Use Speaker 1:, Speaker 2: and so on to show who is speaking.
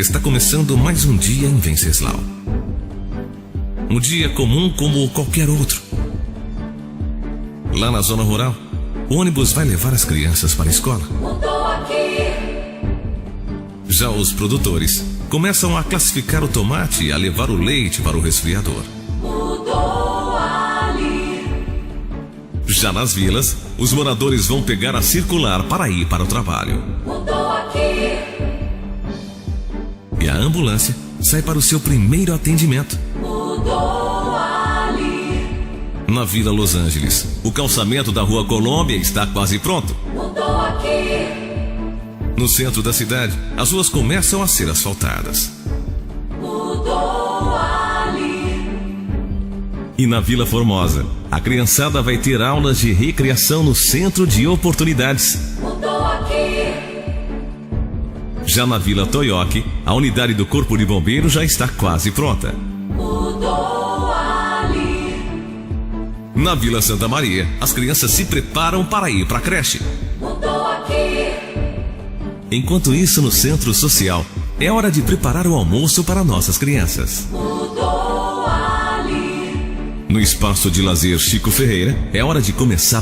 Speaker 1: Está começando mais um dia em Venceslau. Um dia comum como qualquer outro. Lá na zona rural, o ônibus vai levar as crianças para a escola. Já os produtores começam a classificar o tomate e a levar o leite para o resfriador. Já nas vilas, os moradores vão pegar a circular para ir para o trabalho. E a ambulância sai para o seu primeiro atendimento. Na Vila Los Angeles, o calçamento da Rua Colômbia está quase pronto. No centro da cidade, as ruas começam a ser asfaltadas. E na Vila Formosa, a criançada vai ter aulas de recreação no Centro de Oportunidades. Já na Vila Toyoki, a unidade do Corpo de Bombeiros já está quase pronta. Na Vila Santa Maria, as crianças se preparam para ir para a creche. Enquanto isso, no Centro Social, é hora de preparar o almoço para nossas crianças. No Espaço de Lazer Chico Ferreira, é hora de começar